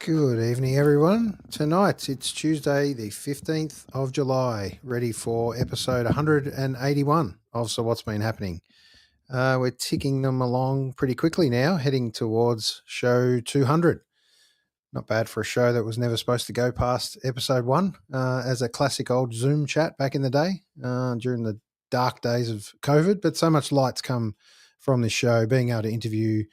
Good evening, everyone. Tonight, it's Tuesday, the 15th of July, ready for episode 181 of So What's Been Happening. We're ticking them along pretty quickly now, heading towards show 200. Not bad for a show that was never supposed to go past episode 1 as a classic old Zoom chat back in the day during the dark days of COVID, but so much light's come from this show, being able to interview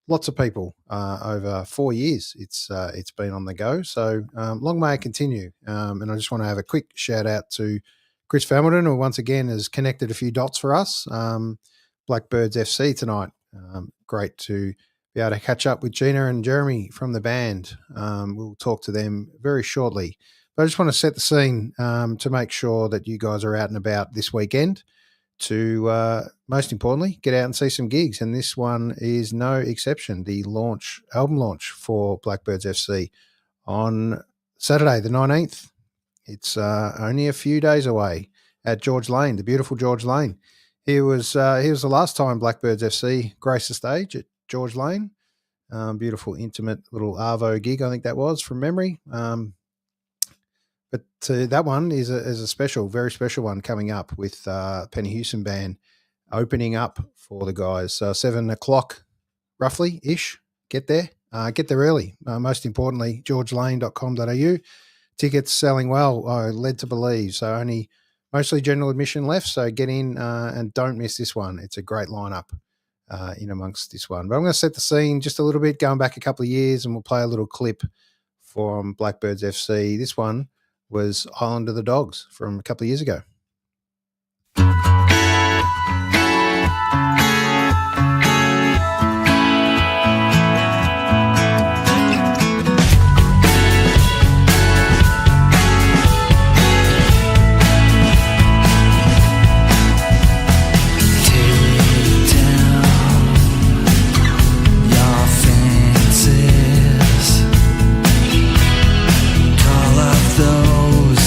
lots of people over 4 years. It's been on the go, so long may it continue. And I just want to have a quick shout out to Chris Hamilton, who once again has connected a few dots for us. Blackbirds FC tonight. Great to be able to catch up with Gina and Jeremy from the band. We'll talk to them very shortly. But I just want to set the scene to make sure that you guys are out and about this weekend to, most importantly, get out and see some gigs. And this one is no exception. The album launch for Blackbirds FC on Saturday, the 19th. It's only a few days away at George Lane, the beautiful George Lane. He was the last time Blackbirds FC graced the stage at George Lane. Beautiful, intimate little Arvo gig, I think that was, from memory. But that one is a special, very special one coming up with Penny Houston Band opening up for the guys. 7 o'clock, roughly-ish. Get there early. Most importantly, georgelane.com.au. Tickets selling well, led to believe. So only mostly general admission left. So get in and don't miss this one. It's a great lineup in amongst this one. But I'm going to set the scene just a little bit, going back a couple of years, and we'll play a little clip from Blackbirds FC. This one was Island of the Dogs from a couple of years ago. Those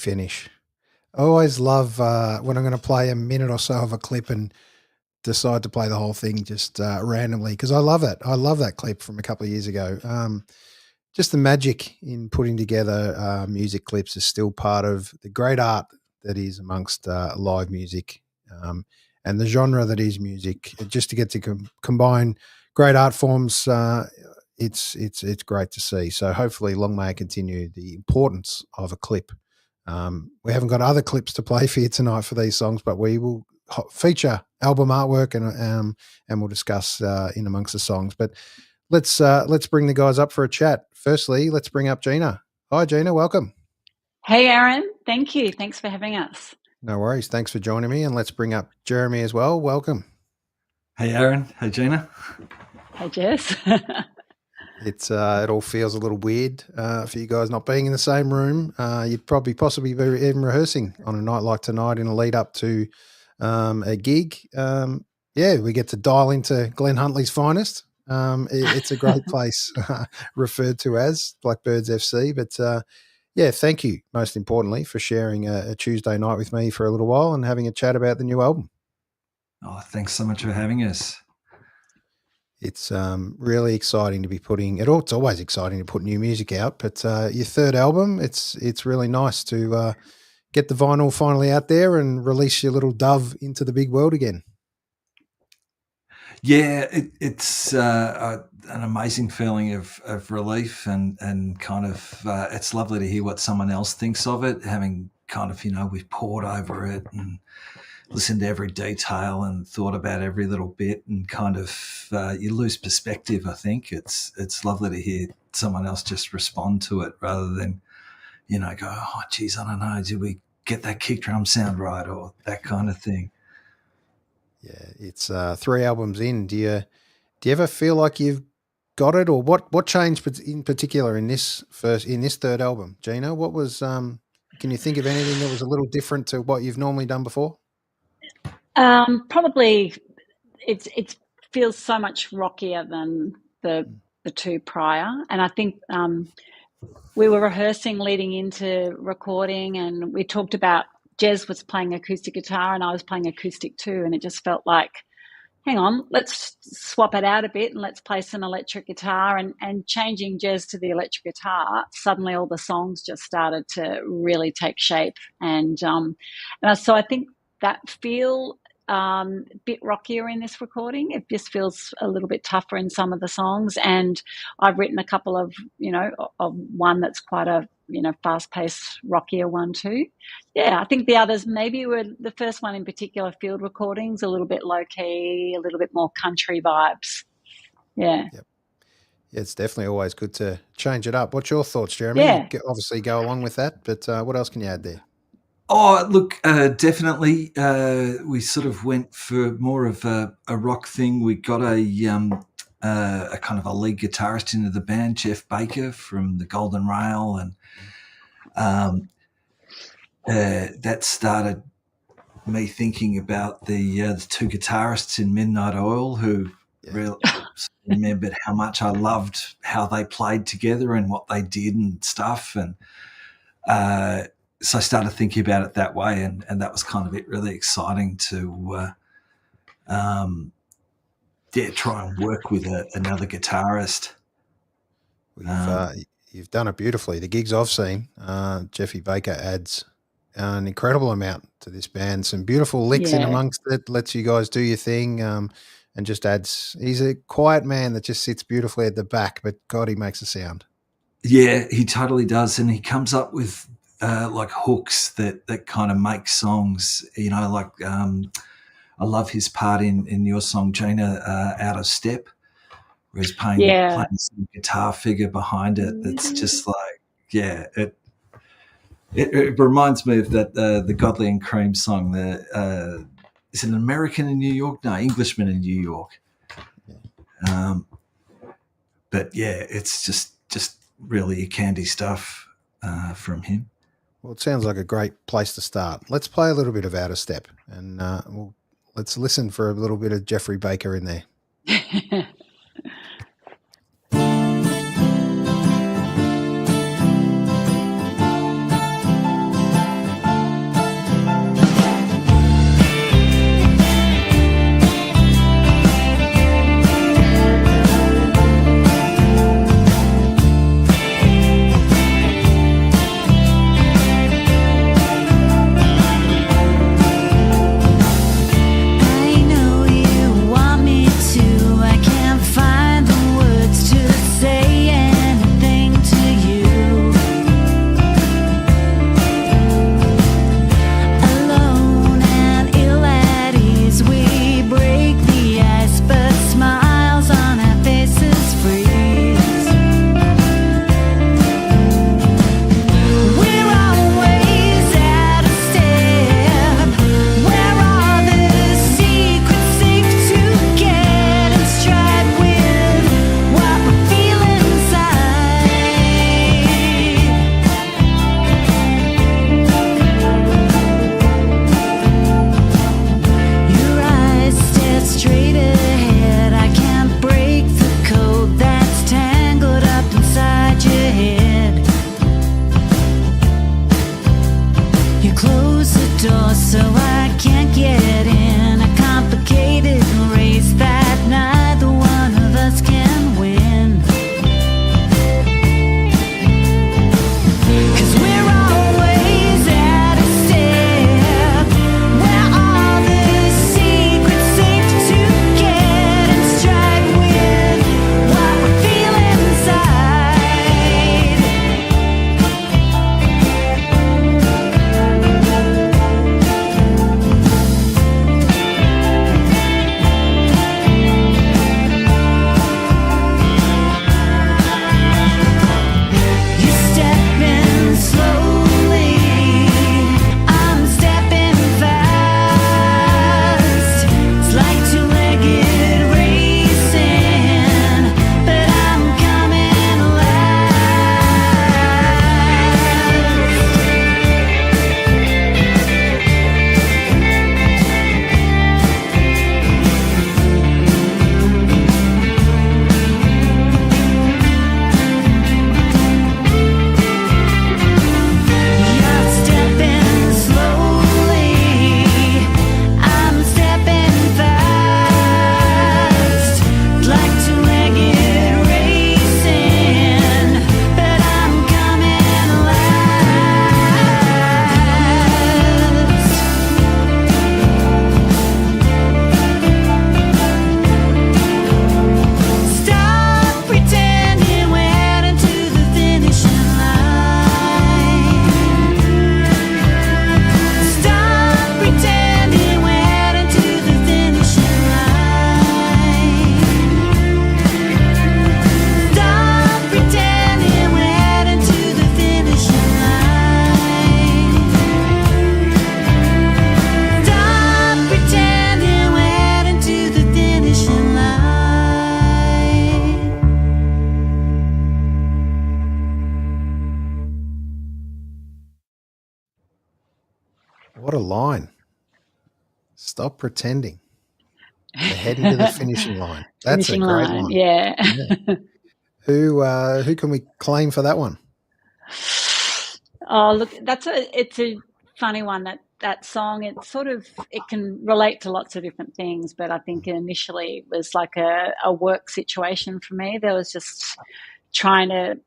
fantastic finish. I always love when I'm going to play a minute or so of a clip and decide to play the whole thing just randomly, because I love it. I love that clip from a couple of years ago. Just the magic in putting together music clips is still part of the great art that is amongst live music, and the genre that is music. Just to get to combine great art forms, it's great to see. So hopefully long may it continue, the importance of a clip. We haven't got other clips to play for you tonight for these songs, but we will feature album artwork and we'll discuss in amongst the songs. But let's bring the guys up for a chat. Firstly, let's bring up Gina. Hi, Gina. Welcome. Hey, Aaron. Thank you. Thanks for having us. No worries. Thanks for joining me. And let's bring up Jeremy as well. Welcome. Hey, Aaron. Hey, Gina. Hey, Jess. It all feels a little weird for you guys not being in the same room. You'd probably possibly be even rehearsing on a night like tonight in a lead up to a gig. We get to dial into Glenn Huntley's finest. It's a great place, referred to as Blackbirds FC. But thank you, most importantly, for sharing a Tuesday night with me for a little while and having a chat about the new album. Oh, thanks so much for having us. It's really exciting to be it's always exciting to put new music out, but your third album, it's really nice to get the vinyl finally out there and release your little dove into the big world again. Yeah, it's an amazing feeling of relief and kind of it's lovely to hear what someone else thinks of it, having kind of, we've poured over it and listened to every detail and thought about every little bit, and kind of you lose perspective. I think it's lovely to hear someone else just respond to it rather than, go, oh, geez, I don't know, did we get that kick drum sound right, or that kind of thing. Yeah, it's 3 albums in. Do you ever feel like you've got it, or what changed in particular in this third album, Gina? What was can you think of anything that was a little different to what you've normally done before? Probably it feels so much rockier than the 2 prior, and I think we were rehearsing leading into recording, and we talked about Jez was playing acoustic guitar and I was playing acoustic too, and it just felt like, hang on, let's swap it out a bit and let's play some electric guitar. And changing Jez to the electric guitar, suddenly all the songs just started to really take shape. And so I think that feel a bit rockier in this recording. It just feels a little bit tougher in some of the songs. And I've written a couple of, of one that's quite a, fast-paced, rockier one too. Yeah, I think the others maybe were the first one in particular, field recordings, a little bit low-key, a little bit more country vibes. Yeah. Yep. Yeah, it's definitely always good to change it up. What's your thoughts, Jeremy? Yeah. You obviously go along with that, but what else can you add there? Oh, look, definitely. We sort of went for more of a rock thing. We got a kind of a lead guitarist into the band, Jeff Baker from the Golden Rail, and that started me thinking about the 2 guitarists in Midnight Oil who really remembered how much I loved how they played together and what they did and stuff, and so I started thinking about it that way, and that was kind of really exciting to try and work with another guitarist. You've done it beautifully. The gigs I've seen, Jeffy Baker adds an incredible amount to this band. Some beautiful licks in amongst it, lets you guys do your thing, and just adds. He's a quiet man that just sits beautifully at the back, but God, he makes a sound. Yeah, he totally does, and he comes up with like hooks that kind of make songs. I love his part in your song, Gina, Out of Step, where he's playing some guitar figure behind it. That's just like, it reminds me of that the Godley and Cream song. Is it an American in New York? No, Englishman in New York. But yeah, it's just really candy stuff from him. Well, it sounds like a great place to start. Let's play a little bit of Out of Step, and let's listen for a little bit of Jeffrey Baker in there. line. Stop pretending. We're heading to the finishing line. That's Finishing a great line. line. Yeah. Who can we claim for that one? Oh, look, it's a funny one, that song. It's sort of, it can relate to lots of different things, but I think initially it was like a work situation for me. There was just trying to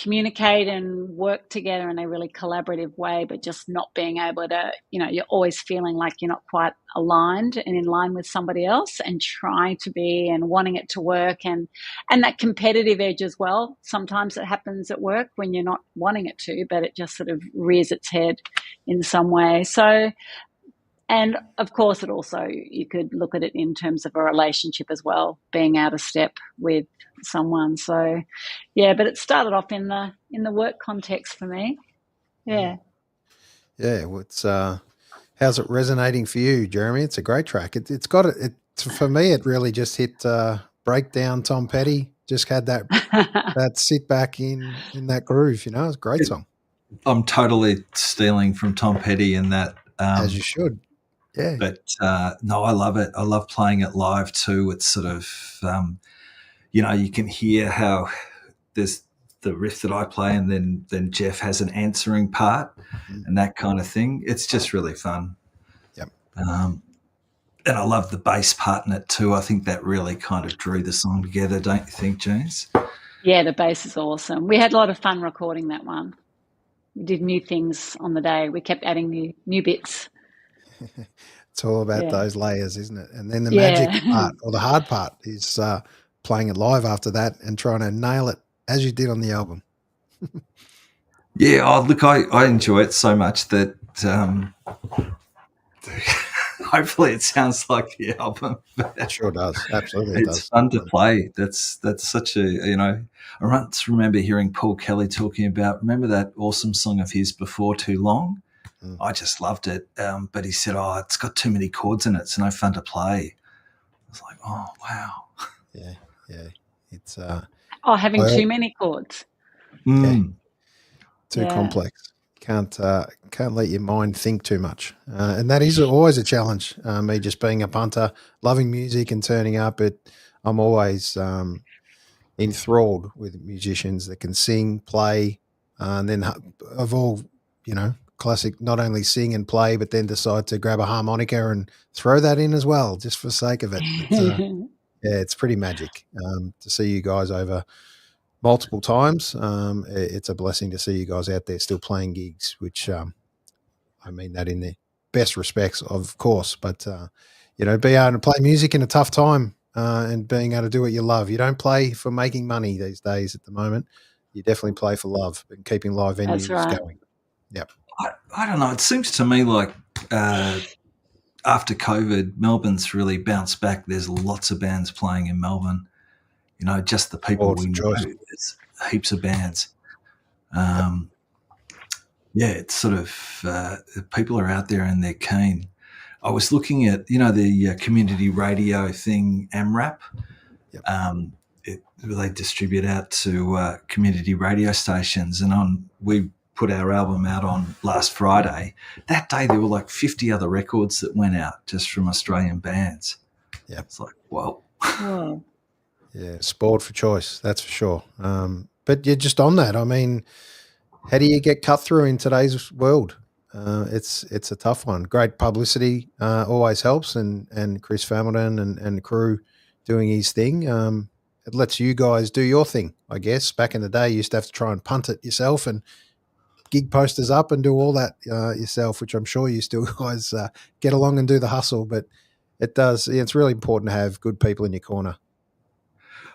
communicate and work together in a really collaborative way, but just not being able to, you're always feeling like you're not quite aligned and in line with somebody else, and trying to be and wanting it to work, and that competitive edge as well. Sometimes it happens at work when you're not wanting it to, but it just sort of rears its head in some way. So, and of course, it also, you could look at it in terms of a relationship as well, being out of step with someone. So, yeah, but it started off in the work context for me. Yeah. Yeah. What's how's it resonating for you, Jeremy? It's a great track. It's got it. For me, it really just hit breakdown. Tom Petty just had that that sit back in that groove. It's a great song. I'm totally stealing from Tom Petty in that. As you should. Yeah. But no, I love it. I love playing it live too. It's sort of, you can hear how there's the riff that I play, and then Jeff has an answering part and that kind of thing. It's just really fun. Yep. And I love the bass part in it too. I think that really kind of drew the song together, don't you think, James? Yeah, the bass is awesome. We had a lot of fun recording that one. We did new things on the day. We kept adding new bits. It's all about those layers, isn't it? And then the magic part, or the hard part, is playing it live after that and trying to nail it as you did on the album. Yeah, look, I enjoy it so much that hopefully it sounds like the album. It sure does. Absolutely, it does. It's fun to play. That's such a, I once remember hearing Paul Kelly talking about, remember that awesome song of his, Before Too Long? I just loved it. But he said, it's got too many chords in it. It's no fun to play. I was like, oh, wow. Yeah. It's having too many chords. Too complex. Can't let your mind think too much. And that is always a challenge. Me just being a punter, loving music and turning up, I'm always enthralled with musicians that can sing, play, and then of all, classic, not only sing and play, but then decide to grab a harmonica and throw that in as well, just for the sake of it. It's pretty magic to see you guys over multiple times. It's a blessing to see you guys out there still playing gigs, which I mean that in the best respects, of course, but being able to play music in a tough time and being able to do what you love. You don't play for making money these days at the moment. You definitely play for love and keeping live venues going. Yep. I don't know. It seems to me like after COVID, Melbourne's really bounced back. There's lots of bands playing in Melbourne. Just the people we know. There's heaps of bands. It's sort of people are out there and they're keen. I was looking at, the community radio thing, AMRAP. Yep. They distribute out to community radio stations, and we put our album out on last Friday. That day there were like 50 other records that went out just from Australian bands. Yeah, it's like, whoa. Yeah, sport for choice, that's for sure. But you're just on that. I mean, how do you get cut through in today's world? It's a tough one. Great publicity always helps, and Chris Familton and the crew doing his thing. It lets you guys do your thing, I guess. Back in the day, you used to have to try and punt it yourself and gig posters up and do all that yourself, which I'm sure you still guys get along and do the hustle. But it's really important to have good people in your corner.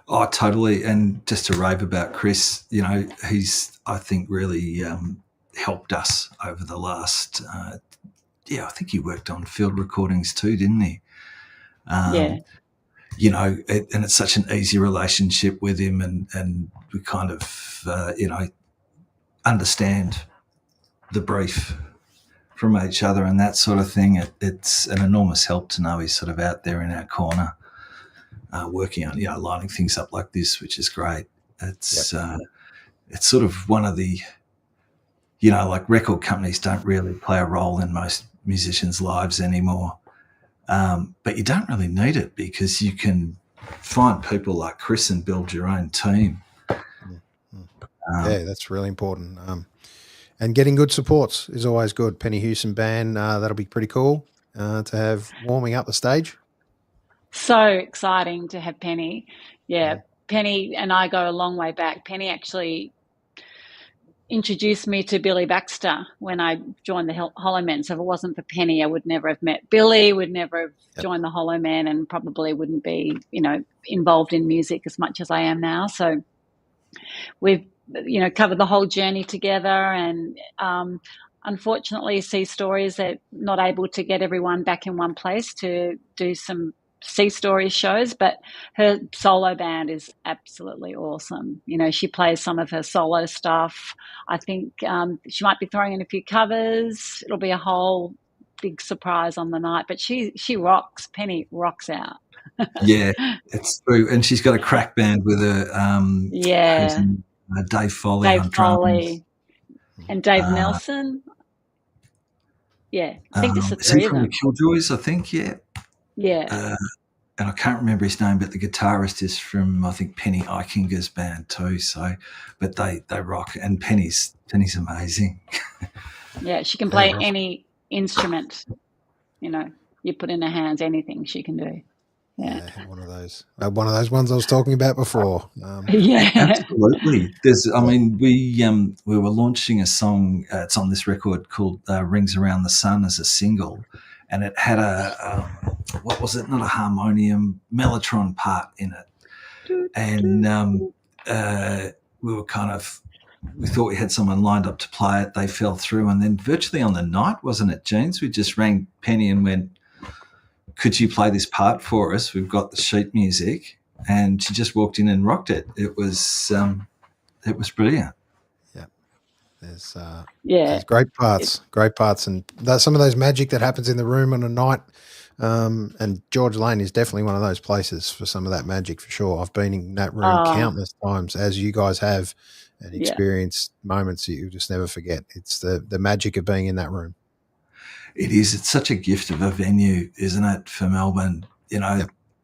Oh, totally. And just to rave about Chris, he's, I think, really helped us over the last, I think he worked on field recordings too, didn't he? And it's such an easy relationship with him, and we kind of, understand the brief from each other and that sort of thing. It's an enormous help to know he's sort of out there in our corner working on, lining things up like this, which is great. It's it's sort of one of the like record companies don't really play a role in most musicians' lives anymore. But you don't really need it because you can find people like Chris and build your own team. Yeah, that's really important. And getting good supports is always good. Penny Houston Band, that'll be pretty cool to have warming up the stage. So exciting to have Penny. Yeah, Penny and I go a long way back. Penny actually introduced me to Billy Baxter when I joined the Hollowmen. So if it wasn't for Penny, I would never have met Billy, would never have joined the Hollowmen, and probably wouldn't be, involved in music as much as I am now. So we've, covered the whole journey together, and unfortunately see stories that not able to get everyone back in one place to do some Sea Stories shows, but her solo band is absolutely awesome. She plays some of her solo stuff. I think she might be throwing in a few covers. It'll be a whole big surprise on the night, but she rocks. Penny rocks out. Yeah, it's true. And she's got a crack band with her. Dave Foley on drums. And Dave Nelson. Yeah, I think there's the three of them. From the Killjoys, I think, yeah. Yeah. And I can't remember his name, but the guitarist is from, I think, Penny Eichinger's band too. So, but they rock, and Penny's amazing. Yeah, she can play any instrument. You put in her hands, anything she can do. Yeah, one of those ones I was talking about before. Yeah, absolutely. We were launching a song. It's on this record called "Rings Around the Sun" as a single, and it had a what was it? Not a harmonium, mellotron part in it, and we thought we had someone lined up to play it. They fell through, and then virtually on the night, wasn't it, Jeans? We just rang Penny and went, could you play this part for us? We've got the sheet music. And she just walked in and rocked it. It was brilliant. Yeah. There's great parts. And some of those magic that happens in the room on a night. And George Lane is definitely one of those places for some of that magic, for sure. I've been in that room countless times, as you guys have, and experienced moments that you just never forget. It's the magic of being in that room. It is. It's such a gift of a venue, isn't it, for Melbourne?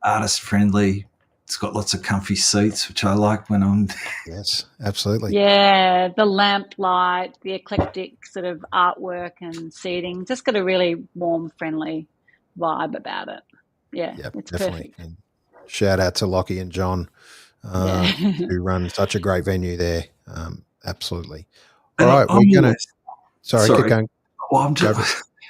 Artist friendly. It's got lots of comfy seats, which I like when I'm. Yes, absolutely. Yeah, the lamp light, the eclectic sort of artwork and seating, just got a really warm, friendly vibe about it. Yeah, it's definitely. perfect. And shout out to Lockie and John, who run such a great venue there. Absolutely. All right, we're going to. Sorry, keep going. Well,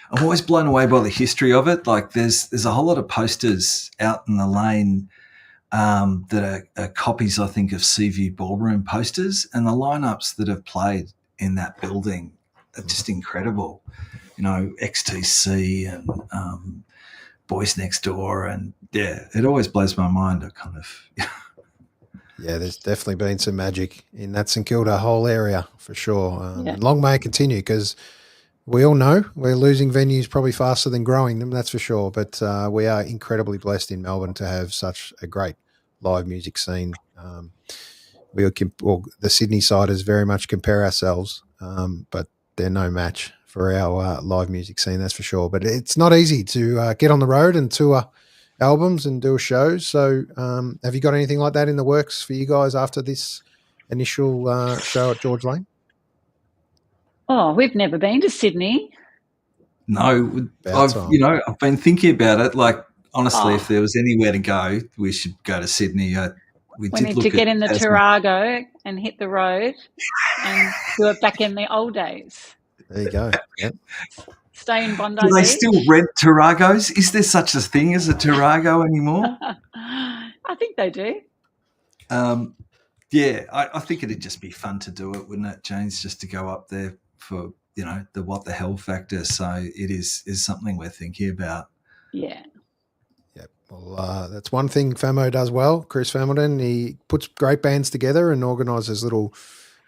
I'm always blown away by the history of it. Like there's a whole lot of posters out in the lane that are copies, I think, of Seaview Ballroom posters, and the lineups that have played in that building are just incredible. XTC and Boys Next Door, and it always blows my mind. I kind of. Yeah, there's definitely been some magic in that St Kilda whole area for sure. And long may it continue, because we all know we're losing venues probably faster than growing them, that's for sure. But we are incredibly blessed in Melbourne to have such a great live music scene. The Sydney siders very much compare ourselves, but they're no match for our live music scene, that's for sure. But it's not easy to get on the road and tour albums and do shows. So have you got anything like that in the works for you guys after this initial show at George Lane? Oh, we've never been to Sydney. No, I've been thinking about it. Like, honestly, if there was anywhere to go, we should go to Sydney. We need to get in the Tarago and hit the road and do it back in the old days. There you go. Yep. Stay in Bondi Do they Beach. still rent Taragos? Is there such a thing as a Tarago anymore? I think they do. I think it'd just be fun to do it, wouldn't it, James? Just to go up there for the what the hell factor. So it is something we're thinking about. Yeah. Well, that's one thing Famo does well. Chris Familton, he puts great bands together and organises little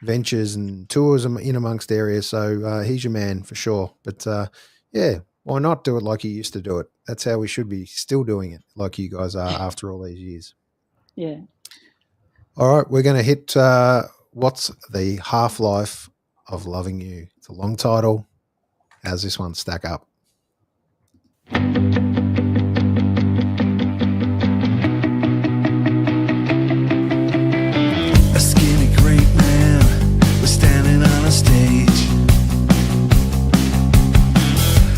ventures and tours in amongst areas. So he's your man for sure. But why not do it like you used to do it? That's how we should be still doing it, like you guys are after all these years. Yeah. All right, we're going to hit what's the half-life of Loving You. It's a long title. How's this one stack up? A skinny great man was standing on a stage,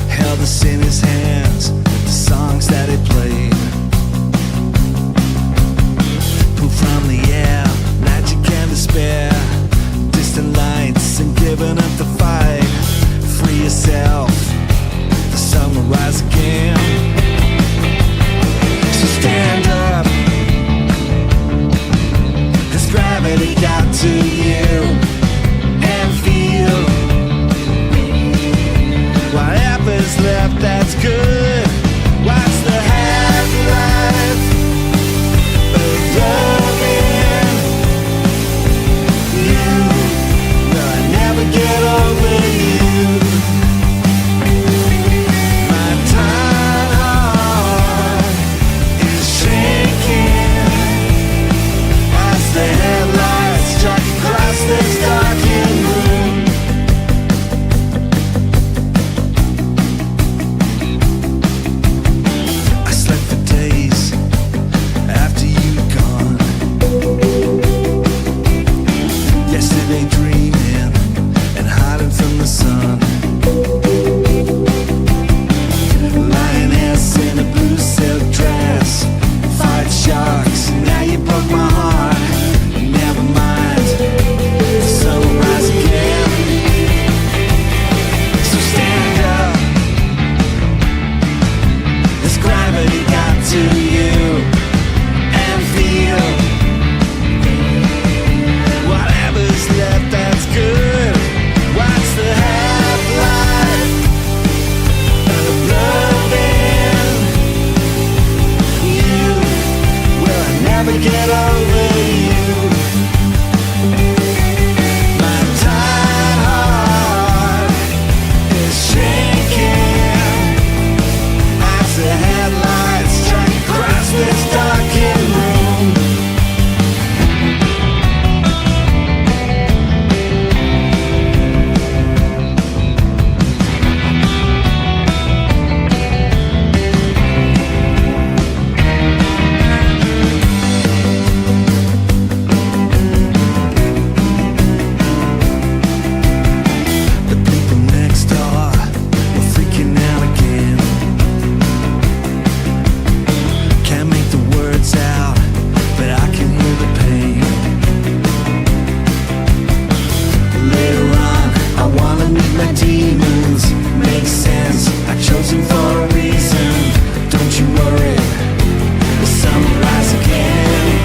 held us in his hands, the songs that he played. Pulled from the air, magic and despair, distant lights and giving up the fight. Free yourself, the sun will rise again. So stand up, has gravity got to you, and feel whatever's left that's good. What's the half-life of loving you? Will I never get over you? My tired heart is shaking as the headlights strike across this darkened room. I slept for days after you'd gone. Yesterday dreaming and hiding from the sun. Lioness in a blue silk dress, fight sharks. Now you broke my heart. Never mind, the sun will rise again. So stand up, has gravity got to you, and feel whatever's left that's good. What's the half-life of loving you? Will I never get over you? My tired heart is shaking as the headlights strike across this darkened room. The people next door were freaking out again. Can't make the words out, but I can hear the pain. Later on, I wanna meet my demons. Makes sense, I chose them for a reason. Don't you worry, the sun will rise again.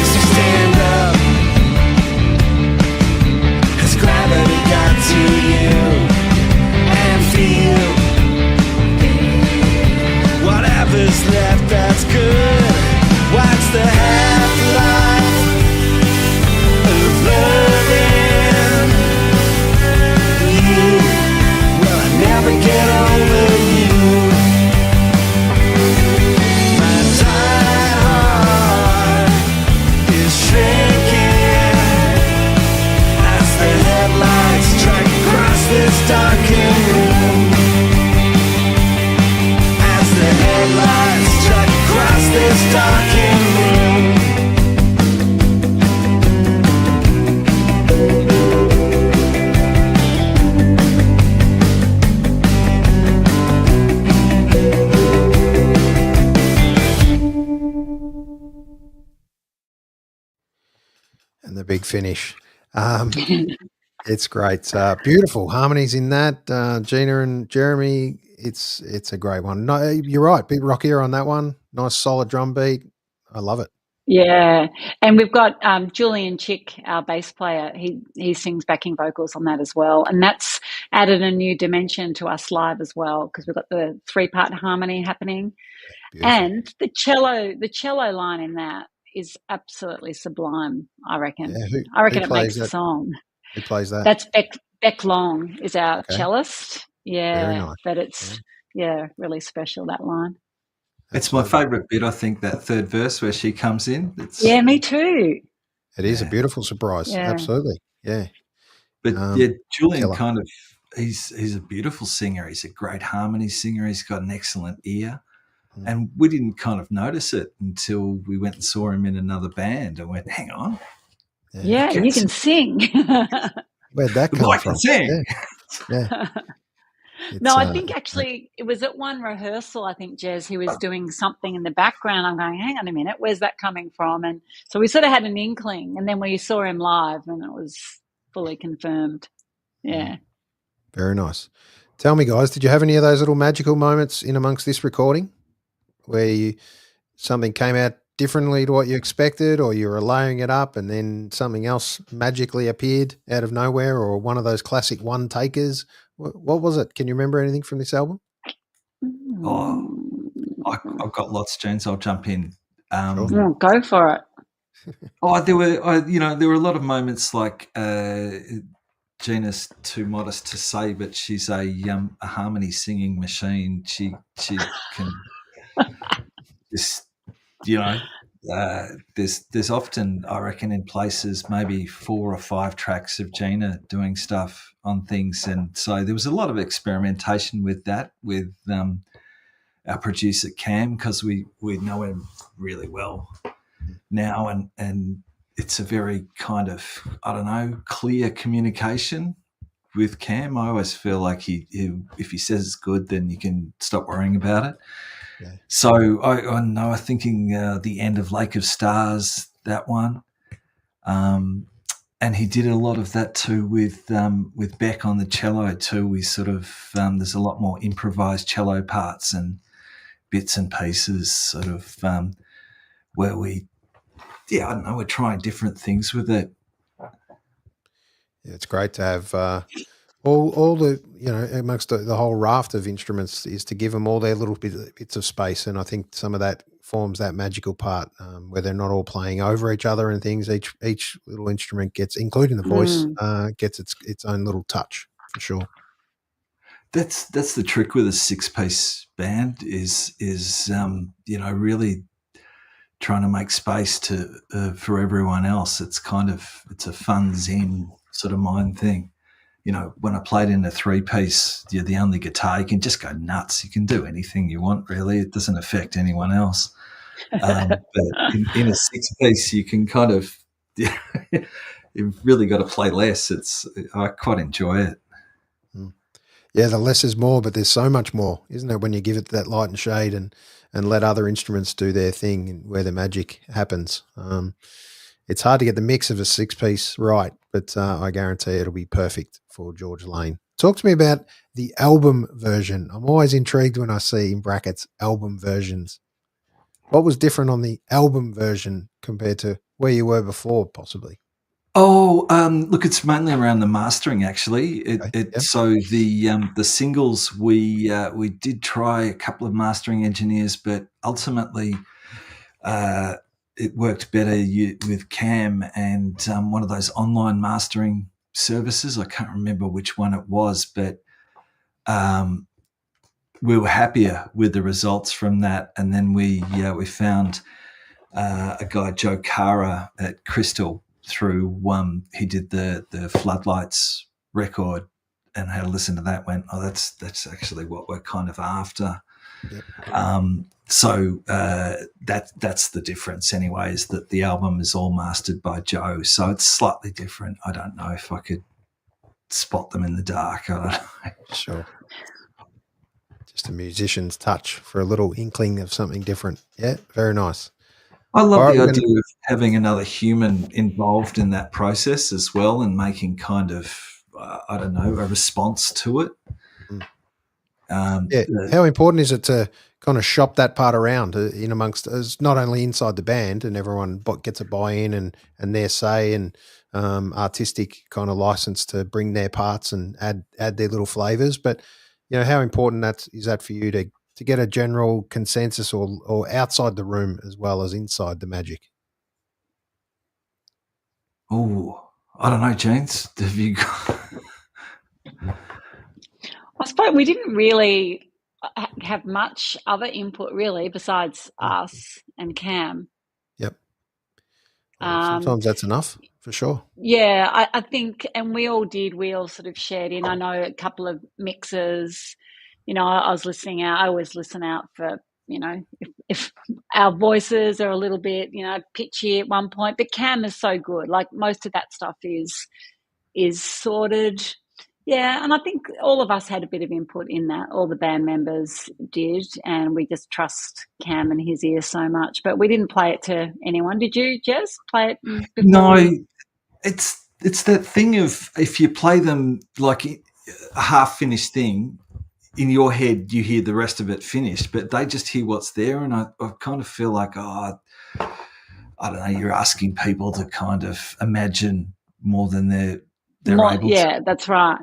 So stand up, has gravity got to you, and feel whatever's left that's good. What's the half-life of loving you? Will I never get over you? My tired heart is shaking as the headlights strike across this darkened room. As the headlights strike across this darkened room. And the big finish. It's great. Beautiful harmonies in that. Gina and Jeremy, it's a great one. No, you're right. Bit rockier on that one. Nice solid drum beat. I love it. Yeah, and we've got Julian Chick, our bass player. He sings backing vocals on that as well, and that's added a new dimension to us live as well because we've got the 3-part harmony happening, Beautiful. and the cello line in that is absolutely sublime. I reckon. Yeah, I reckon who it makes plays the that? song. Who plays that? That's Beck Long is our Okay. cellist. Yeah, Very nice. but it's really special, that line. It's my favourite bit, I think, that third verse where she comes in. Yeah, me too. It is a beautiful surprise. Yeah. Absolutely. Yeah. But Julian killer. he's a beautiful singer. He's a great harmony singer. He's got an excellent ear. And we didn't kind of notice it until we went and saw him in another band and went, hang on. Yeah, you can sing. Where'd that come from? I can sing. Yeah. No, I think actually it was at one rehearsal, I think, Jez, he was doing something in the background. I'm going, hang on a minute, where's that coming from? And so we sort of had an inkling, and then we saw him live and it was fully confirmed. Yeah. Very nice. Tell me, guys, did you have any of those little magical moments in amongst this recording where something came out differently to what you expected, or you were layering it up and then something else magically appeared out of nowhere, or one of those classic one takers? What was it? Can you remember anything from this album? Oh, I've got lots, James. I'll jump in. Sure. Go for it. There were a lot of moments like Gina's too modest to say, but she's a harmony singing machine. She can just, there's often, I reckon, in places maybe 4 or 5 tracks of Gina doing stuff on things, and so there was a lot of experimentation with that with our producer Cam, because we know him really well now, and it's a very kind of, I don't know, clear communication with Cam. I always feel like he if he says it's good, then you can stop worrying about it. Yeah. So I know, I'm thinking the end of Lake of Stars, that one. And he did a lot of that too with Beck on the cello too. We sort of, there's a lot more improvised cello parts and bits and pieces sort of where we're trying different things with it. Yeah, it's great to have all the, amongst the whole raft of instruments, is to give them all their little bits of space. And I think some of that forms that magical part where they're not all playing over each other and things. Each little instrument gets, including the voice, gets its own little touch, for sure. That's the trick with a 6-piece band is really trying to make space for everyone else. It's a fun zen sort of mind thing. When I played in a 3-piece, you're the only guitar, you can just go nuts. You can do anything you want, really. It doesn't affect anyone else. But in a 6-piece, you can kind of, you've really got to play less. I quite enjoy it. Yeah, the less is more, but there's so much more, isn't it, when you give it that light and shade and let other instruments do their thing and where the magic happens. It's hard to get the mix of a 6-piece right, but I guarantee it'll be perfect for George Lane. Talk to me about the album version. I'm always intrigued when I see, in brackets, album versions. What was different on the album version compared to where you were before, possibly? Oh, look, it's mainly around the mastering, actually. So the singles, we did try a couple of mastering engineers, but ultimately it worked better with Cam and one of those online mastering services. I can't remember which one it was, but we were happier with the results from that. And then we found a guy, Joe Cara at Crystal, through he did the Floodlights record, and had a listen to that. Went, oh, that's actually what we're kind of after. Yep. So that's the difference anyway, is that the album is all mastered by Joe, so it's slightly different. I don't know if I could spot them in the dark. I don't know. Sure. Just a musician's touch for a little inkling of something different. Yeah, very nice. I love the idea of having another human involved in that process as well, and making kind of, a response to it. How important is it to kind of shop that part around in amongst, not only inside the band and everyone gets a buy-in and their say and artistic kind of license to bring their parts and add their little flavors, but how important is that for you to get a general consensus or outside the room as well as inside the magic? Oh, I don't know, James. Have you got... I suppose we didn't really have much other input really besides us and Cam. Yep. Sometimes that's enough, for sure. Yeah, I think, and we all sort of shared in. I know a couple of mixes, I always listen out for, if our voices are a little bit, pitchy at one point, but Cam is so good. Like most of that stuff is sorted. Yeah, and I think all of us had a bit of input in that. All the band members did, and we just trust Cam and his ear so much. But we didn't play it to anyone. Did you, Jess, play it before? No, it's that thing of if you play them like a half-finished thing, in your head you hear the rest of it finished, but they just hear what's there, and I kind of feel like, I don't know, you're asking people to kind of imagine more than they're able to. Yeah, that's right.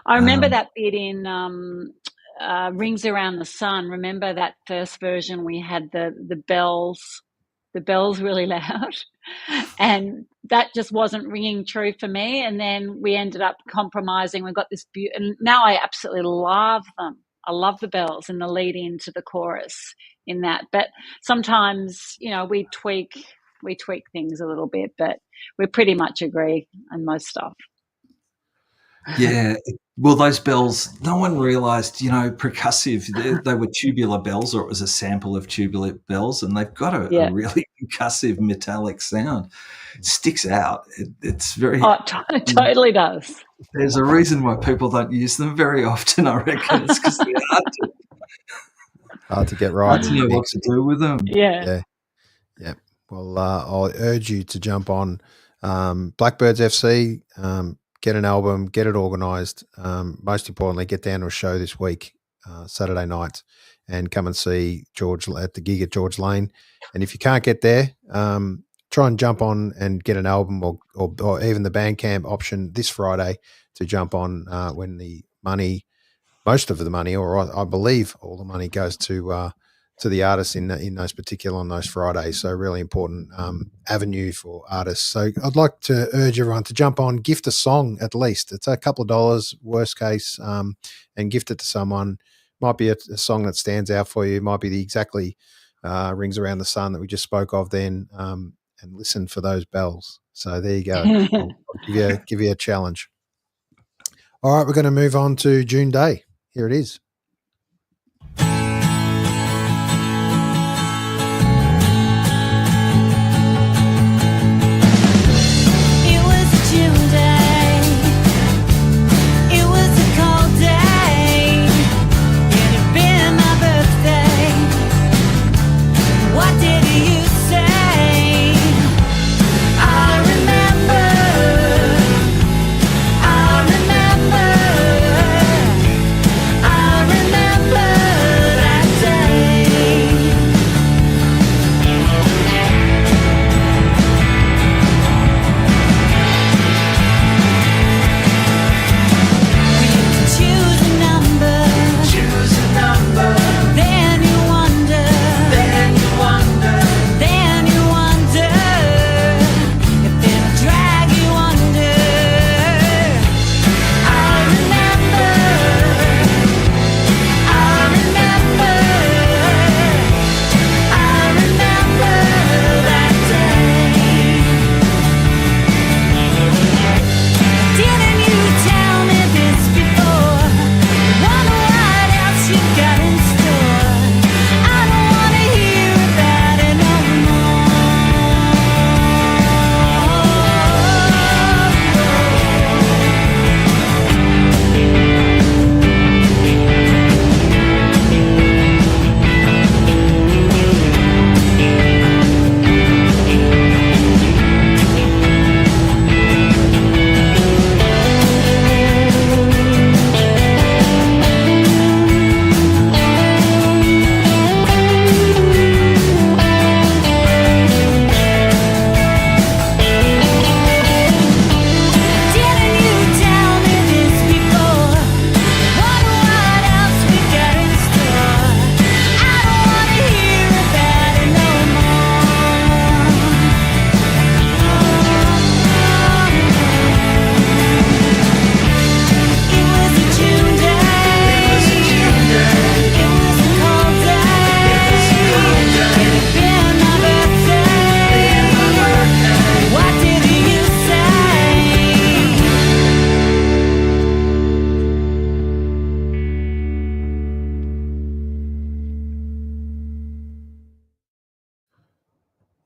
I remember that bit in Rings Around the Sun. Remember that first version we had the bells really loud, and that just wasn't ringing true for me. And then we ended up compromising. We got this and now I absolutely love them. I love the bells and the lead into the chorus in that. But sometimes, we tweak things a little bit, but we pretty much agree on most stuff. Yeah, well, those bells, no one realised, percussive, they were tubular bells, or it was a sample of tubular bells, and they've got a really percussive metallic sound. It sticks out. It's very... Oh, it totally does. There's a reason why people don't use them very often, I reckon. It's because they're hard to get right. Hard to know what to do with them. Yeah. Well, I'll urge you to jump on Blackbirds FC, get an album, get it organised. Most importantly, get down to a show this week, Saturday night, and come and see George at the gig at George Lane. And if you can't get there, try and jump on and get an album or even the Bandcamp option this Friday to jump on when most of the money, or I believe all the money, goes to the artists in on those Fridays. So really important avenue for artists. So I'd like to urge everyone to jump on, gift a song at least. It's a couple of dollars, worst case, and gift it to someone. Might be a song that stands out for you. Might be the exactly Rings Around the Sun that we just spoke of then, and listen for those bells. So there you go. I'll give you a challenge. All right, we're going to move on to June Day. Here it is. I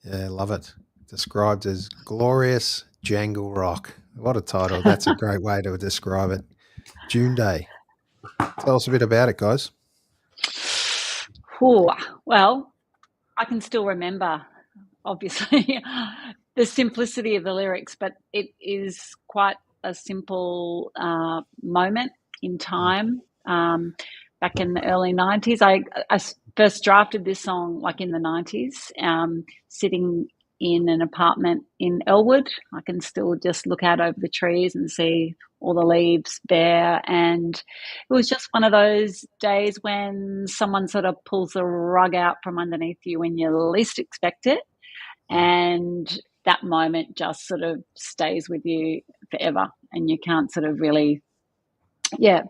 Yeah, love it. Described as glorious jangle rock. What a title. That's a great way to describe it. June Day. Tell us a bit about it, guys. Ooh, well, I can still remember, obviously, the simplicity of the lyrics, but it is quite a simple moment in time. Back in the early 90s, I first drafted this song like in the 90s, sitting in an apartment in Elwood. I can still just look out over the trees and see all the leaves bare, and it was just one of those days when someone sort of pulls the rug out from underneath you when you least expect it, and that moment just sort of stays with you forever, and you can't sort of really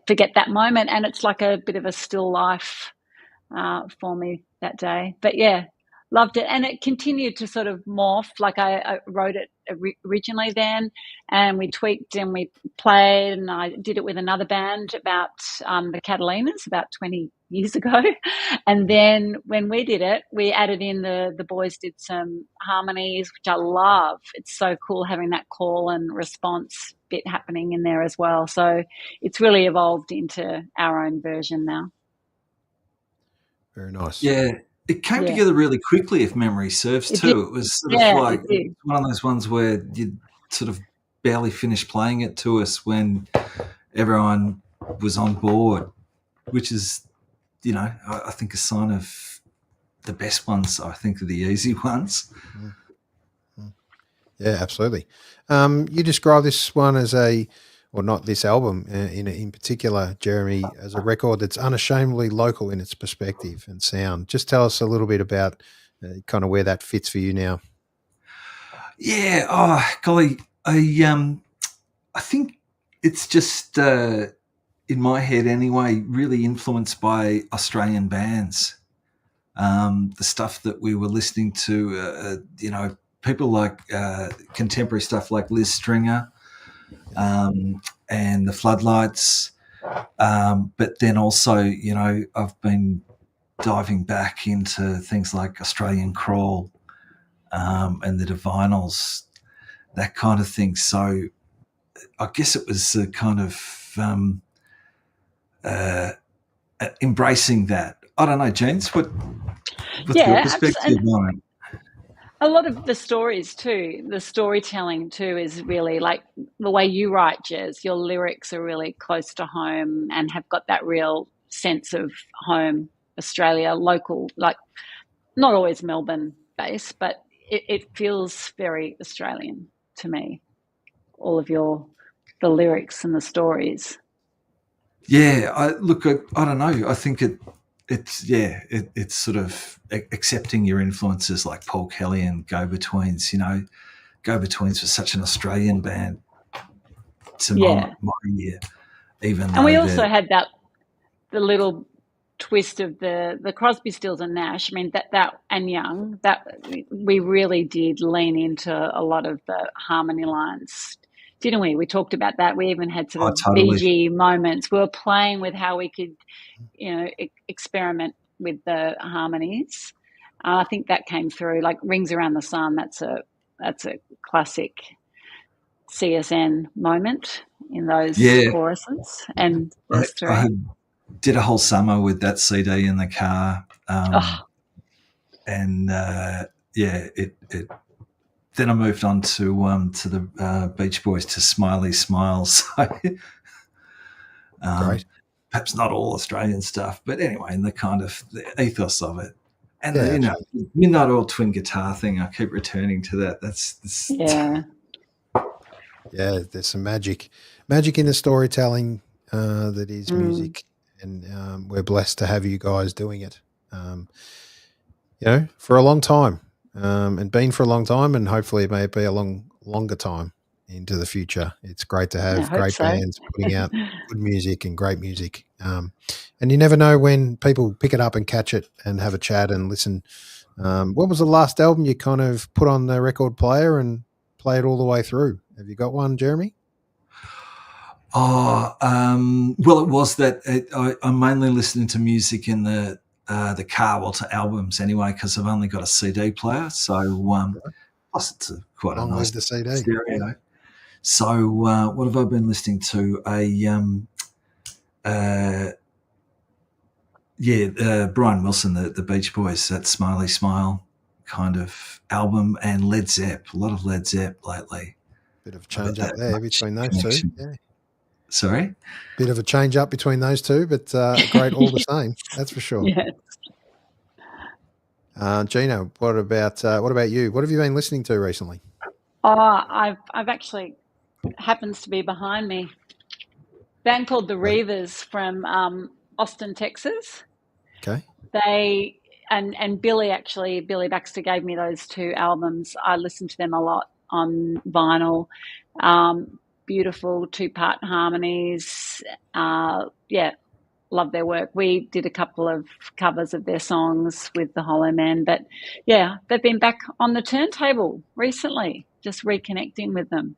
forget that moment. And it's like a bit of a still life for me that day. But yeah, loved it. And it continued to sort of morph. Like I wrote it originally then, and we tweaked and we played, and I did it with another band about the Catalinas about 20 years ago. And then when we did it, we added in the boys did some harmonies, which I love. It's so cool having that call and response bit happening in there as well. So it's really evolved into our own version now. Very nice. Yeah, it came together really quickly, if memory serves, too. It was sort of like one of those ones where you sort of barely finished playing it to us when everyone was on board, which is, you know, I think a sign of the best ones. I think are the easy ones. Yeah, absolutely. You describe this one as not this album in particular, Jeremy, as a record that's unashamedly local in its perspective and sound. Just tell us a little bit about kind of where that fits for you now. Yeah, oh golly, I think it's just in my head anyway, really influenced by Australian bands. The stuff that we were listening to, you know, people like contemporary stuff like Liz Stringer, and the Floodlights, but then also, you know, I've been diving back into things like Australian Crawl, and the Divinyls, that kind of thing. So I guess it was a kind of embracing that. I don't know, James, what's your perspective on it? A lot of the stories too, the storytelling too, is really like the way you write, Jez. Your lyrics are really close to home and have got that real sense of home, Australia, local, like not always Melbourne based, but it feels very Australian to me, all of the lyrics and the stories. Yeah, I don't know. I think it's sort of accepting your influences like Paul Kelly and Go-Betweens. You know, Go-Betweens was such an Australian band to my ear. And we also had the little twist of the Crosby, Stills and Nash. I mean that and Young, that we really did lean into a lot of the harmony lines, didn't we? We talked about that. We even had sort of BG moments. We were playing with how we could, you know, experiment with the harmonies. I think that came through, like Rings Around the Sun. That's a classic CSN moment in those choruses. And I did a whole summer with that CD in the car, and then I moved on to the Beach Boys, to Smiley Smiles. Great. Perhaps not all Australian stuff, but anyway, in the kind of the ethos of it. And the Midnight Oil twin guitar thing, I keep returning to that. That's yeah, there's some magic in the storytelling that is music, and we're blessed to have you guys doing it. You know, for a long time, and been for a long time, and hopefully it may be a longer time into the future. It's great to have great bands putting out good music and great music. And you never know when people pick it up and catch it and have a chat and listen. What was the last album you kind of put on the record player and play it all the way through? Have you got one, Jeremy? Well, it was that I'm mainly listening to music in the the car, well, to albums anyway, because I've only got a CD player. So plus it's quite a nice the CD. stereo. So what have I been listening to? Brian Wilson, the Beach Boys, that Smiley Smile kind of album, and Led Zepp. A lot of Led Zepp lately. Bit of change up there between those two. Yeah. Sorry? Bit of a change up between those two, but great all the same. That's for sure. Yes. Gino, what about you? What have you been listening to recently? I've actually happens to be behind me. Band called the Reavers from Austin, Texas. Okay. They and Billy Baxter gave me those 2 albums. I listened to them a lot on vinyl. Beautiful 2-part harmonies. Love their work. We did a couple of covers of their songs with the Hollowmen, but yeah, they've been back on the turntable recently, just reconnecting with them.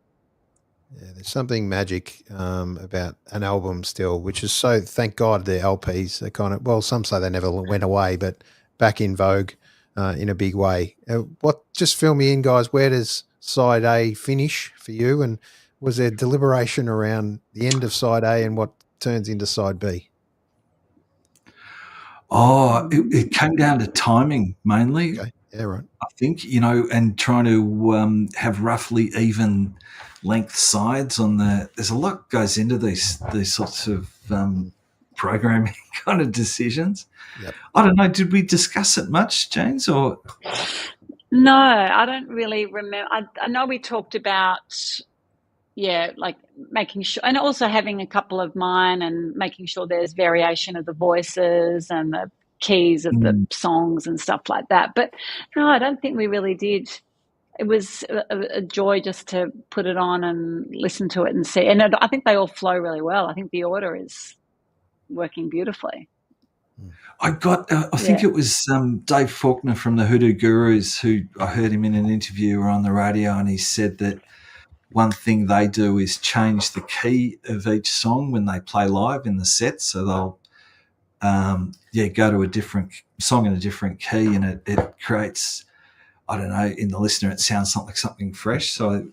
Yeah, there's something magic about an album still, which is so, thank God the LPs are kind of, well, some say they never went away, but back in vogue in a big way. Just fill me in, guys, where does side A finish for you? And was there deliberation around the end of side A and what turns into side B? Oh, it came down to timing mainly. Okay. Yeah, right. I think, and trying to have roughly even length sides on there's a lot goes into these sorts of programming kind of decisions. Yep. I don't know. Did we discuss it much, James? Or no, I don't really remember. I know we talked about, like making sure, and also having a couple of mine and making sure there's variation of the voices and the keys of the songs and stuff like that. But no, I don't think we really did. It was a joy just to put it on and listen to it and see. And I think they all flow really well. I think the order is working beautifully. I think it was Dave Faulkner from the Hoodoo Gurus, who I heard him in an interview or on the radio, and he said that one thing they do is change the key of each song when they play live in the set. So they'll go to a different song in a different key, and it creates, I don't know, in the listener it sounds like something fresh. So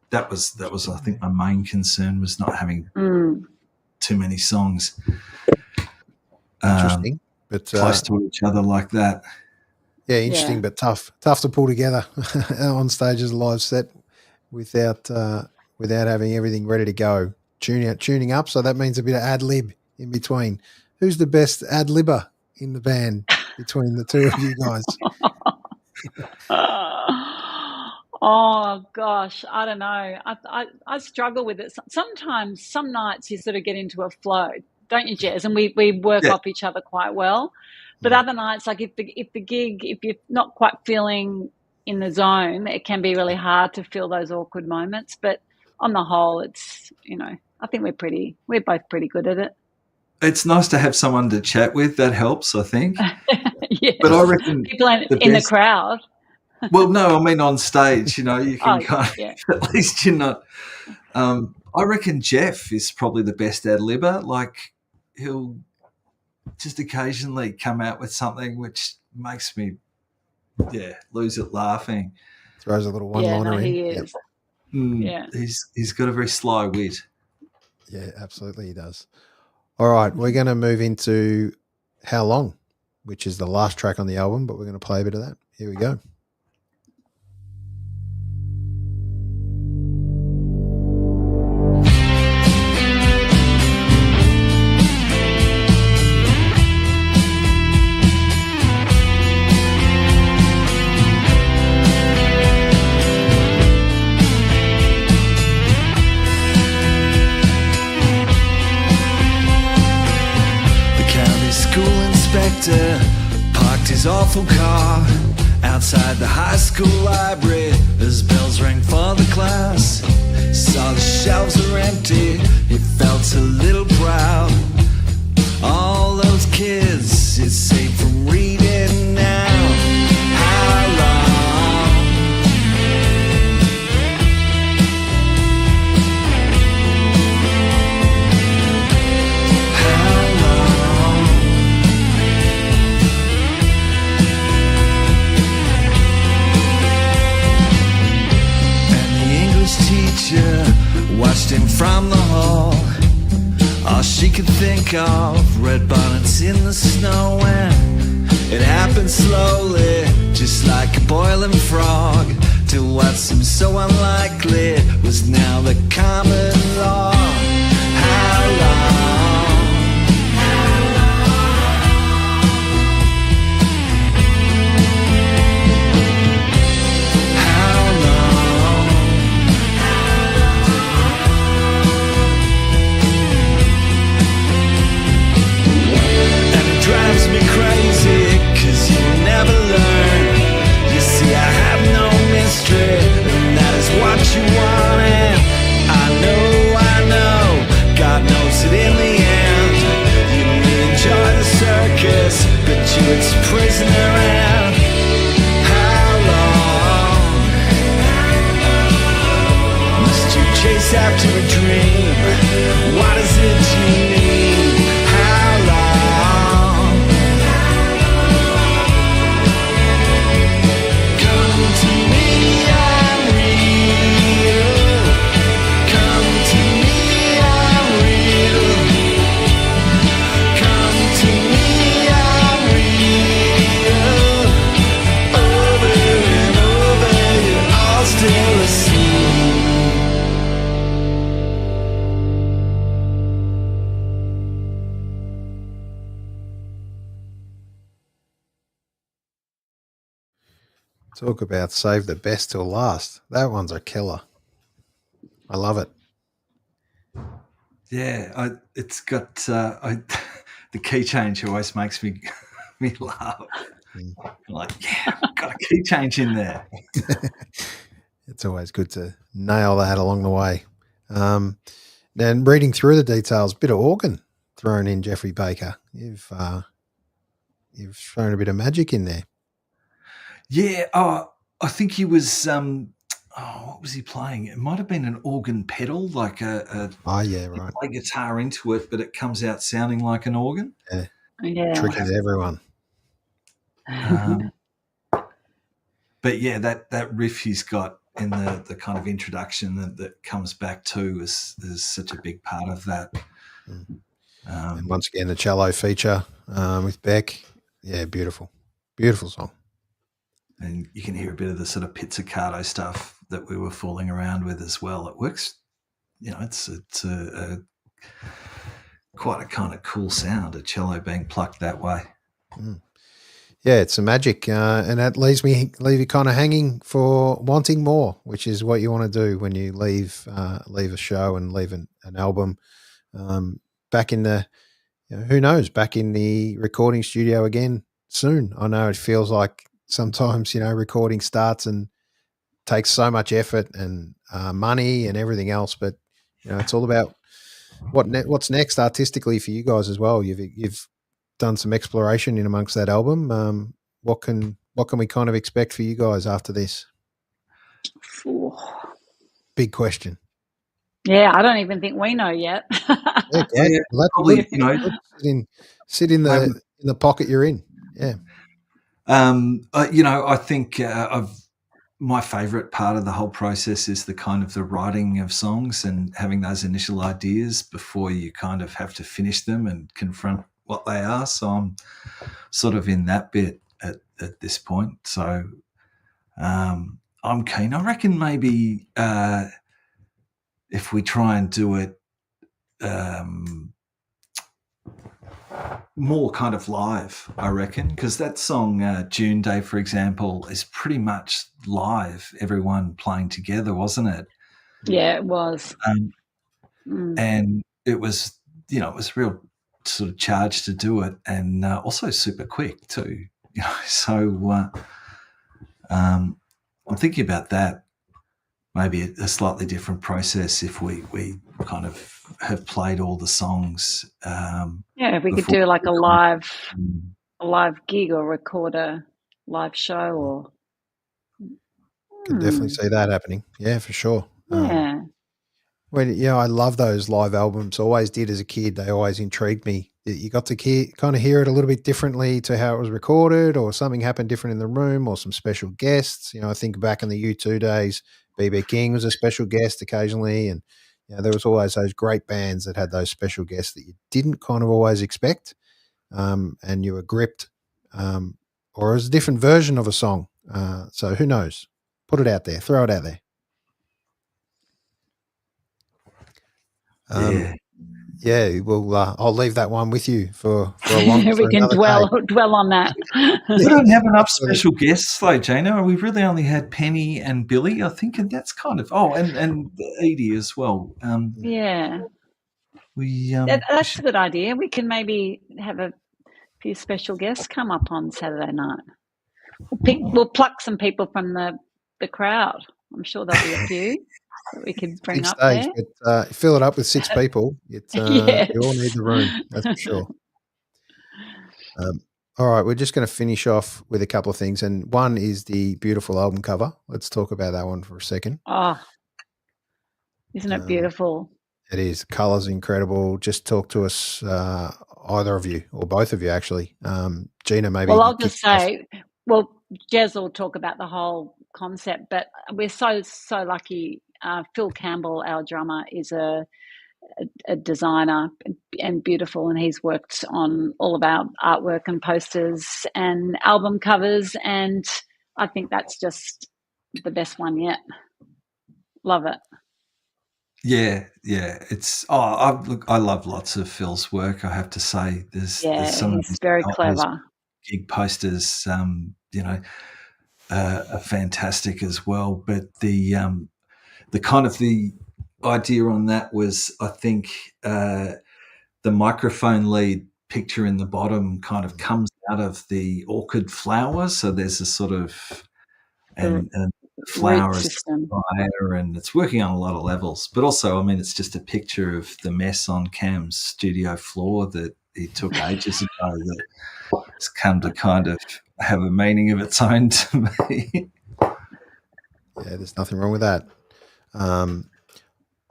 that was I think my main concern was not having too many songs Interesting, but close to each other like that. Yeah, interesting, but tough to pull together on stage as a live set without having everything ready to go. Tuning up, so that means a bit of ad lib in between. Who's the best ad libber in the band between the two of you guys? Oh gosh, I don't know. I struggle with it. Sometimes, some nights you sort of get into a flow, don't you, Jez? And we work off each other quite well. But other nights, like if the gig, if you're not quite feeling in the zone, it can be really hard to feel those awkward moments. But on the whole, it's, I think we're both pretty good at it. It's nice to have someone to chat with. That helps, I think. Yes. But I reckon people in the crowd. Well, no, I mean on stage, you can at least you're not. I reckon Jeff is probably the best ad libber. Like, he'll just occasionally come out with something which makes me, lose it laughing. Throws a little one-liner in. He is. Yep. He's got a very sly wit. Yeah, absolutely he does. All right, we're going to move into How Long, which is the last track on the album, but we're going to play a bit of that. Here we go. Parked his awful car outside the high school library as bells rang for the class. Saw the shelves were empty, he felt a little proud. All those kids, it's safe from reading now. How long? How long? from the hall. All she could think of, red bonnets in the snow, and it happened slowly, just like a boiling frog, till what seemed so unlikely was now the common law. How long? How long? And it drives me crazy, 'cause you never learn. You see, I have no mystery, and that is what you want. And I know, God knows that in the end, you may enjoy the circus, but you its prisoner. And how long must you chase after a dream? What is it you need? How long? Come to me, I'm real. Come to me, I'm real. Come to me, I'm real. Over and over, you're all still asleep. Talk about save the best till last. That one's a killer. I love it. Yeah, it's got the key change always makes me laugh. Like, yeah, got a key change in there. It's always good to nail that along the way. Then reading through the details, bit of organ thrown in, Jeffrey Baker. You've thrown a bit of magic in there. Yeah, I think he was. What was he playing? It might have been an organ pedal, like a Yeah, you right. play guitar into it, but it comes out sounding like an organ. Yeah. Tricky everyone. But yeah, that riff he's got in the kind of introduction that comes back to is such a big part of that. And once again, the cello feature with Beck. Yeah, beautiful. Beautiful song. And you can hear a bit of the sort of pizzicato stuff that we were fooling around with as well. It works, it's a quite a kind of cool sound, a cello being plucked that way. Yeah, it's a magic, and that leave you kind of hanging for wanting more, which is what you want to do when you leave a show and leave an album. Back in the, who knows, back in the recording studio again soon. I know it feels like sometimes recording starts and takes so much effort and money and everything else, but it's all about what's next artistically for you guys as well. You've done some exploration in amongst that album. What can we kind of expect for you guys after this? Big question. Yeah, I don't even think we know yet. Yeah, well, that's probably good. Sit in the pocket you're in. Yeah. I think my favourite part of the whole process is the kind of the writing of songs and having those initial ideas before you kind of have to finish them and confront what they are. So I'm sort of in that bit at this point. So I'm keen. I reckon maybe if we try and do it more kind of live, I reckon, because that song June Day, for example, is pretty much live, everyone playing together, wasn't it? Yeah, it was. And it was, it was real sort of charge to do it, and also super quick too. So I'm thinking about that. Maybe a slightly different process if we kind of have played all the songs. If we could do like a live gig or record a live show, or can definitely see that happening. Yeah, for sure. Yeah. I love those live albums. Always did as a kid. They always intrigued me. You got to kind of hear it a little bit differently to how it was recorded, or something happened different in the room, or some special guests. I think back in the U2 days, B.B. King was a special guest occasionally, and there was always those great bands that had those special guests that you didn't kind of always expect, and you were gripped, or it was a different version of a song. So who knows? Put it out there. Throw it out there. Yeah, well, I'll leave that one with you for a long time. We can dwell on that. We don't have enough special guests though, Jana. We've really only had Penny and Billy, I think, and that's kind of and Edie as well. Yeah, that's a good idea. We can maybe have a few special guests come up on Saturday night. We'll pluck some people from the crowd. I'm sure there'll be a few that we could bring up stage, there. But fill it up with 6 people. Yes. You all need the room, that's for sure. All right, we're just going to finish off with a couple of things, and one is the beautiful album cover. Let's talk about that one for a second. Oh, isn't it beautiful? It is. Colour's incredible. Just talk to us, either of you or both of you, actually. Gina, maybe. Well, I'll just say, Jez will talk about the whole concept, but we're so lucky. Phil Campbell, our drummer, is a designer and beautiful, and he's worked on all of our artwork and posters and album covers, and I think that's just the best one yet. Love it. Yeah. It's I love lots of Phil's work. I have to say, there's some he's very clever. Gig posters, are fantastic as well. But the kind of the idea on that was, I think, the microphone lead picture in the bottom kind of comes out of the orchid flower. So there's a sort of and flower is fire, and it's working on a lot of levels. But also, I mean, it's just a picture of the mess on Cam's studio floor that he took ages ago that has come to kind of have a meaning of its own to me. Yeah, there's nothing wrong with that. All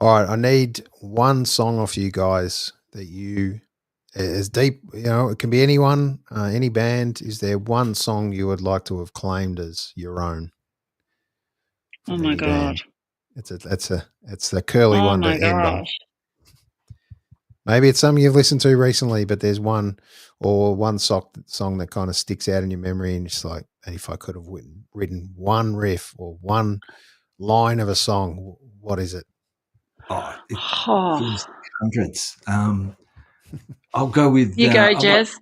right, I need one song off you guys that is deep. It can be anyone, any band. Is there one song you would like to have claimed as your own? Oh my God! It's the curly one to end on. Maybe it's something you've listened to recently, but there's one song that kind of sticks out in your memory, and it's like, and if I could have written one riff or one line of a song, what is it? It was hundreds. I'll go with you go, Jez.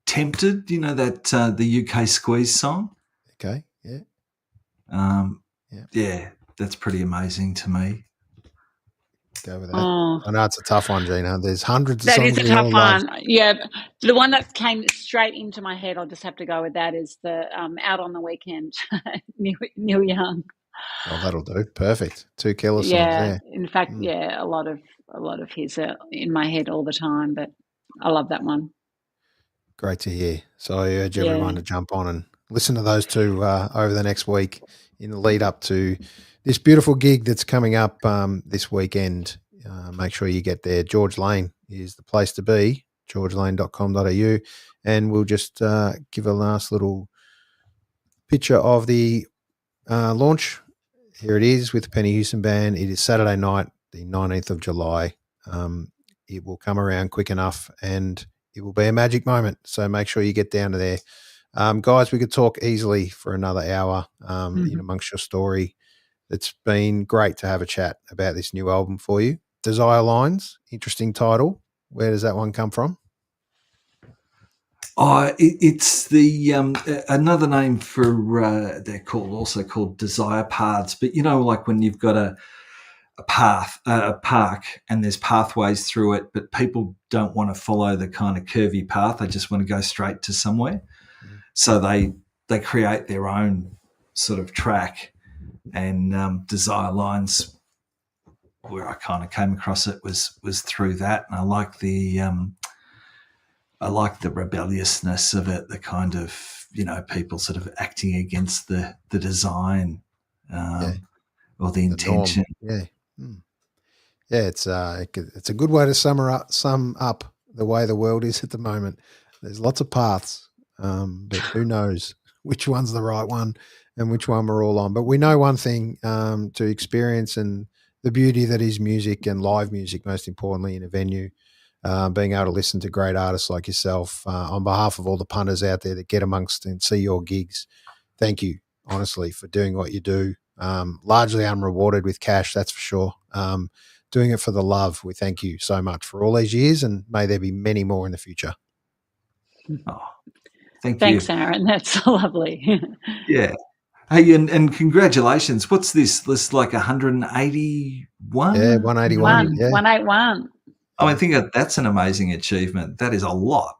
Tempted, that the UK Squeeze song. Okay, yeah. Yeah, that's pretty amazing to me. Go with that. I know it's a tough one, Gina. There's hundreds of songs. That is a tough one. Yeah, the one that came straight into my head, I'll just have to go with that, is the Out on the Weekend, Neil Young. Oh, that'll do. Perfect. 2 killer songs. Yeah. In fact, a lot of his are in my head all the time, but I love that one. Great to hear. So I urge everyone to jump on and listen to those two over the next week in the lead up to this beautiful gig that's coming up this weekend. Make sure you get there. George Lane is the place to be, georgelane.com.au, and we'll just give a last little picture of the launch. Here it is with the Penny Houston Band. It is Saturday night, the 19th of July. It will come around quick enough, and it will be a magic moment. So make sure you get down to there. Guys, we could talk easily for another hour in amongst your story. It's been great to have a chat about this new album for you. Desire Lines, interesting title. Where does that one come from? It's the another name for they're also called desire paths. But like when you've got a park, and there's pathways through it, but people don't want to follow the kind of curvy path. They just want to go straight to somewhere. So they create their own sort of track, and Desire Lines, where I kind of came across it was through that, and I like the rebelliousness of it, the kind of people sort of acting against the design or the intention. It's a good way to sum up the way the world is at the moment. There's lots of paths, but who knows which one's the right one and which one we're all on. But we know one thing, to experience and the beauty that is music and live music, most importantly, in a venue. Being able to listen to great artists like yourself. On behalf of all the punters out there that get amongst and see your gigs, thank you, honestly, for doing what you do. Largely unrewarded with cash, that's for sure. Doing it for the love. We thank you so much for all these years, and may there be many more in the future. Oh, thanks, Aaron. That's lovely. Yeah. Hey, and congratulations. What's this? This like 181? Yeah, 181. Yeah. 181. I think that's an amazing achievement. That is a lot.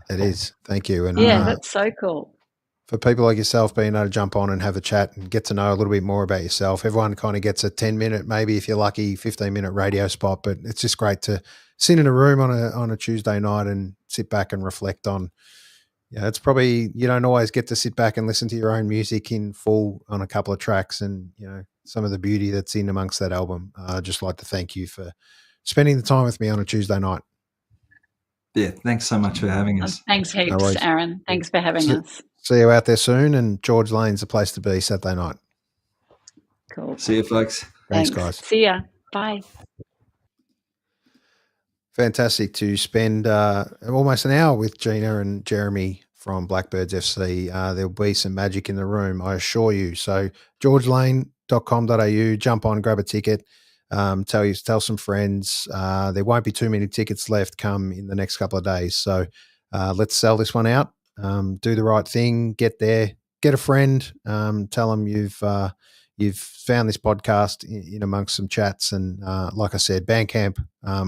It is. Thank you. And that's so cool. For people like yourself being able to jump on and have a chat and get to know a little bit more about yourself. Everyone kind of gets a 10-minute, maybe if you're lucky, 15-minute radio spot, but it's just great to sit in a room on a Tuesday night and sit back and reflect on. Yeah, it's probably, you don't always get to sit back and listen to your own music in full on a couple of tracks and, some of the beauty that's in amongst that album. I'd just like to thank you for spending the time with me on a Tuesday night. Yeah, thanks so much for having us. Thanks heaps, Aaron. Thanks for having us. See you out there soon, and George Lane's the place to be Saturday night. Cool. See you, folks. Thanks, guys. See ya. Bye. Fantastic to spend almost an hour with Gina and Jeremy from Blackbirds FC. There'll be some magic in the room, I assure you. So georgelane.com.au, jump on, grab a ticket. Tell some friends. There won't be too many tickets left come in the next couple of days. So let's sell this one out. Do the right thing. Get there. Get a friend. Tell them you've found this podcast in amongst some chats. And like I said, Bandcamp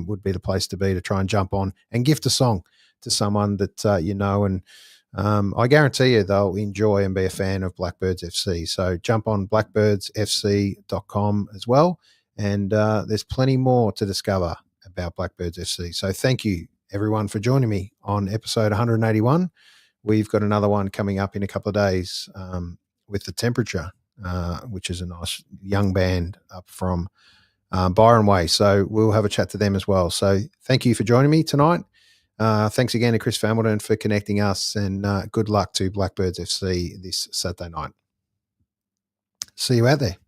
would be the place to be to try and jump on and gift a song to someone that you know. And I guarantee you they'll enjoy and be a fan of Blackbirds FC. So jump on blackbirdsfc.com as well. And there's plenty more to discover about Blackbirds FC. So thank you, everyone, for joining me on episode 181. We've got another one coming up in a couple of days with The Temperature, which is a nice young band up from Byron Way. So we'll have a chat to them as well. So thank you for joining me tonight. Thanks again to Chris Familton for connecting us, and good luck to Blackbirds FC this Saturday night. See you out there.